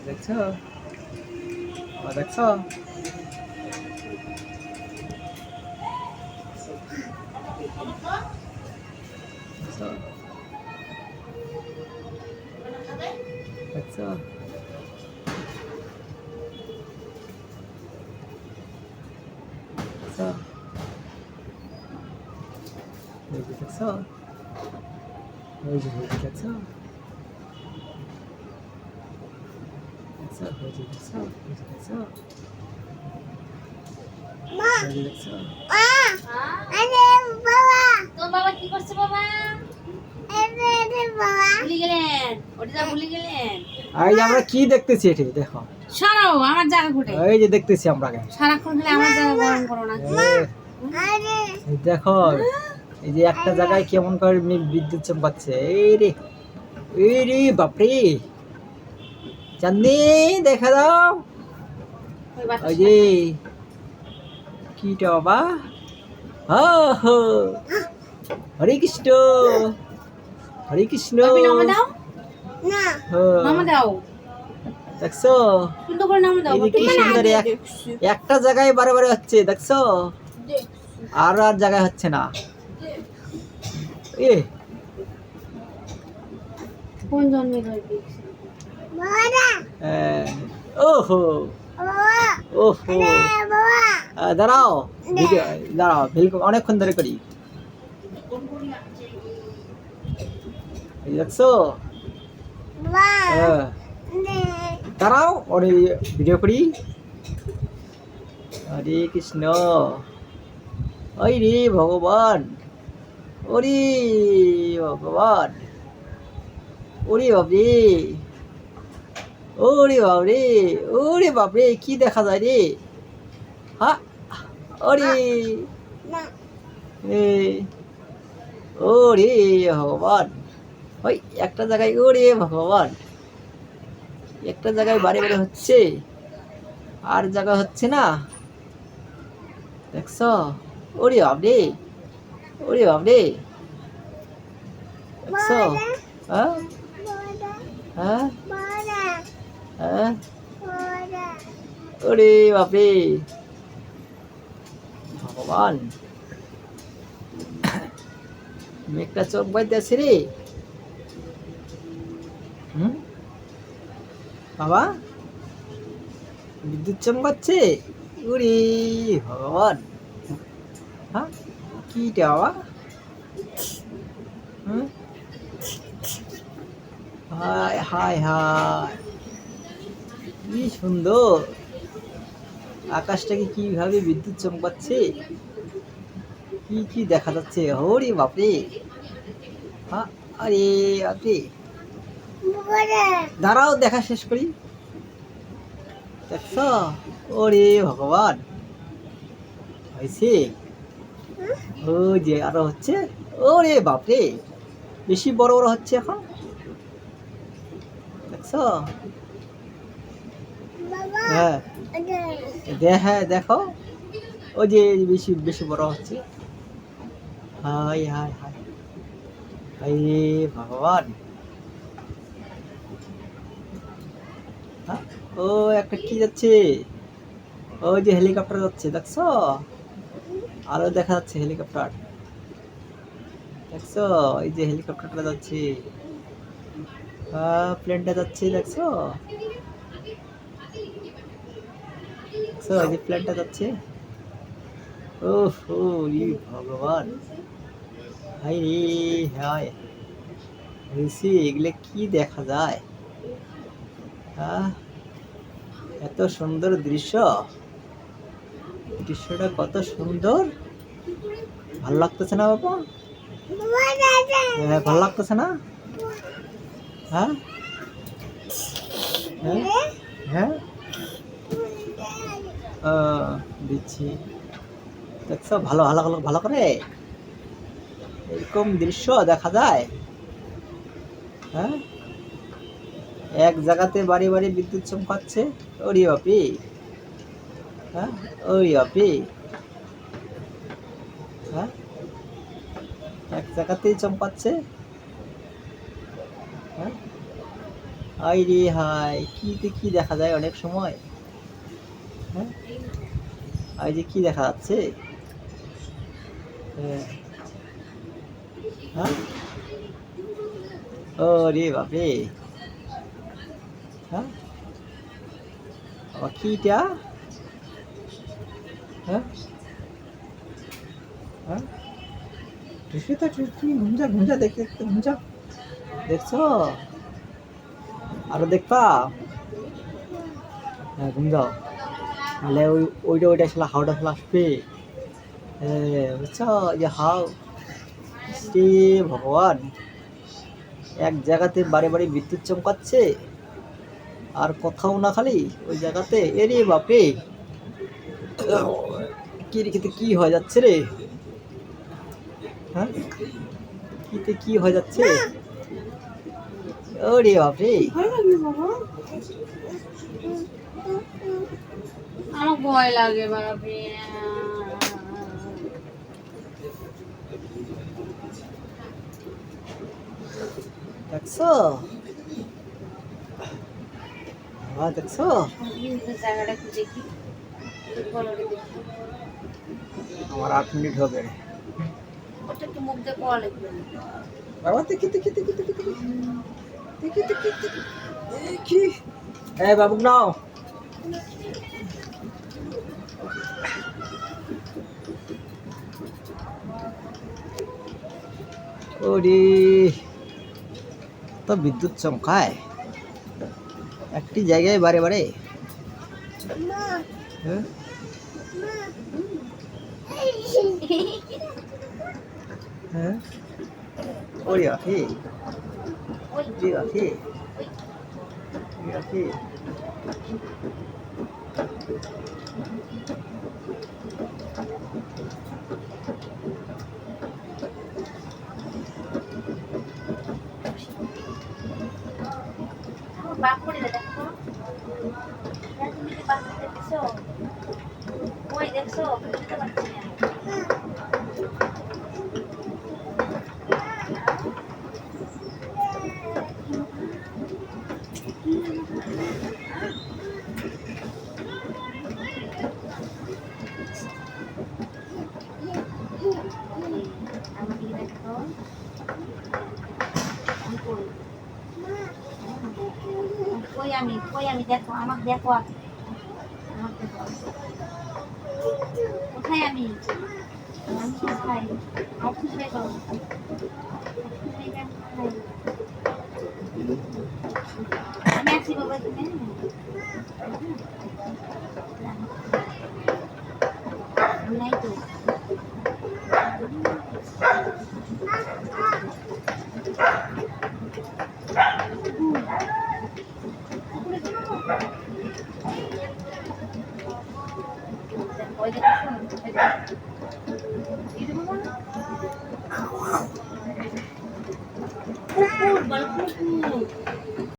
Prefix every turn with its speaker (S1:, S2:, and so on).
S1: দেখছো? দেখছো? দেখছো? দেখছো? দেখছো? ওই যে দেখছো? দেখছো? ওই যে দেখছো? ওই যে দেখছো? ওই যে দেখছো?
S2: তোর বাবা কি করছে বাবা? ভুলে গেলেন, ওটা ভুলে গেলেন।
S1: এই যে আমরা কি দেখতেছি এটি দেখো।
S2: সরাও আমার জায়গা ঘুরে।
S1: এই যে দেখতেছি আমরা
S2: সারাক্ষণ খেলে আমার জায়গা গরম করো না।
S1: এই দেখো, এই যে একটা জায়গায় কেমন করে বিদ্যুৎ চমকাচ্ছে। এই রে বাপরে, চাঁদনি দেখা দাও। ওই যে কিটা বাবা, হো হরে কৃষ্ণ, হরে কৃষ্ণ।
S2: নামা দাও, নামা দাও।
S1: দেখছো
S2: সুন্দর করে নামা দাও।
S1: এই যে কি সুন্দর একটা জায়গায় বারে বারে হচ্ছে, দেখছো? আর জায়গায় হচ্ছে না। এ
S2: কোন জন্মের হইবে?
S1: ওহো ওহো, দাঁড়াও ভিডিও, দাঁড়াও অনেকক্ষণ ধরে করি। দেখছো? দাঁড়াও ওরে ভিডিও করি। হরে কৃষ্ণ, ওই রে ভগবান, ওরে ভগবান, ওরে বাপরে, ওরে বাপরে, ওরে বাপরে, কি দেখা যায় রে? হ্যাঁ, ওরে ওরে ভগবান, ওই একটা জায়গায়, ওরে ভগবান, একটা জায়গায় বারে বারে হচ্ছে, আর জায়গা হচ্ছে না। দেখছো? ওরে বাপরে, ওরে বাপরে, দেখছো? হ্যাঁ হ্যাঁ হ্যাঁ, ওরে বাপরে ভগবান, মেঘটা চোখ বাইতে আছে রে। বাবা বিদ্যুৎ চমকাচ্ছে, ওরে ভগবান, হ্যাঁ কিটা বাবা? হায় হায় হায়, কি সুন্দর আকাশটাকে কিভাবে বিদ্যুৎ চমকাচ্ছে, কি কি দেখা যাচ্ছে। ওরে বাপরে, আরে বাপরে, দাঁড়াও দেখা শেষ করি। দেখছো? ওরে ভগবান, হয়েছে। ও যে আরো হচ্ছে, ওরে বাপরে, বেশি বড় বড় হচ্ছে এখন। দেখছো? হ্যাঁ হ্যাঁ দেখো, ওই যে বেশি বেশি বড় হচ্ছে। হায় হায় হায়, হায় রে ভগবান। ও একটা কি যাচ্ছে, ওই যে হেলিকপ্টার যাচ্ছে, দেখছো? আরো দেখা যাচ্ছে হেলিকপ্টার, দেখছো? এই যে হেলিকপ্টারটা যাচ্ছে, প্লেনটা যাচ্ছে, দেখছো? দেখছো এই যে প্লেনটা যাচ্ছে। ওহো ভগবান, হায় রে হায়, হয়েছে এগুলো কি দেখা যায়। এত সুন্দর দৃশ্য, দৃশ্যটা কত সুন্দর, ভালো লাগতেছে না বাবা? ভালো লাগতেছে না? হ্যাঁ হ্যাঁ হ্যাঁ, দিচ্ছি। দেখছো ভালো ভালো ভালো করে এরকম দৃশ্য দেখা যায়। হ্যাঁ, এক জায়গাতে বাড়ি বাড়ি বিদ্যুৎ চমকাচ্ছে, ওরে বাপরে, হ্যাঁ ওরে বাপরে, হ্যাঁ এক জায়গাতেই চমকাচ্ছে। হ্যাঁ হাই রে হাই, কি দেখা যায় অনেক সময়। হ্যাঁ, এই যে কি দেখা যাচ্ছে। হ্যাঁ, হ্যাঁ, ও রে বাপরে। হ্যাঁ, আবার কিটা। হ্যাঁ, হ্যাঁ, টুসি তো টুসি, ঘুমজা ঘুমজা, দেখতে দেখতে ঘুমজা। দেখছো, আরো দেখবা। হ্যাঁ, ঘুম যাও, নাহলে ওইটা খেলা, হাওটা খেলা আসবে। বুঝছো, যে হাও, শ্রী ভগবান, এক জায়গাতে বারে বারে বিদ্যুৎ চমকাচ্ছে, আর কোথাও না, খালি ওই জায়গাতে। এরে বাপরে, কি রেখেতে কি হয়ে যাচ্ছে রে। হ্যাঁ, কি হয়ে যাচ্ছে। ওরে বাপরে,
S2: আমার ভয় লাগে বাপরে।
S1: দেখছো, দেখছো।
S2: জায়গাটা একটু দেখি,
S1: আমার 8 মিনিট হবে।
S2: ওটা একটু মুখ দিয়ে পড়া লাগবে।
S1: বাবা, দেখি। হ্যাঁ বাবু, নাও। ওরে, তো বিদ্যুৎ চমকায় একটি জায়গায় বারে বারে। হ্যাঁ, হ্যাঁ, ওরে বাপরে, ওরে বাপরে, ওরে বাপরে।
S2: বাপ করে দেখো, তুমি কি বাপ দেখছো? ওই দেখছো, বুঝতে পারছি না। আমার দিকে দেখো, কই আমি দেখো, আমাকে দেখো আগে, আমাকে দেখো। কোথায় আমি কোথায়? আর কোথায় যাবো? আমি আছি বাবা, তুমি আমি নাই তো। ওই দেখো, কুকুর বল, কুকুর।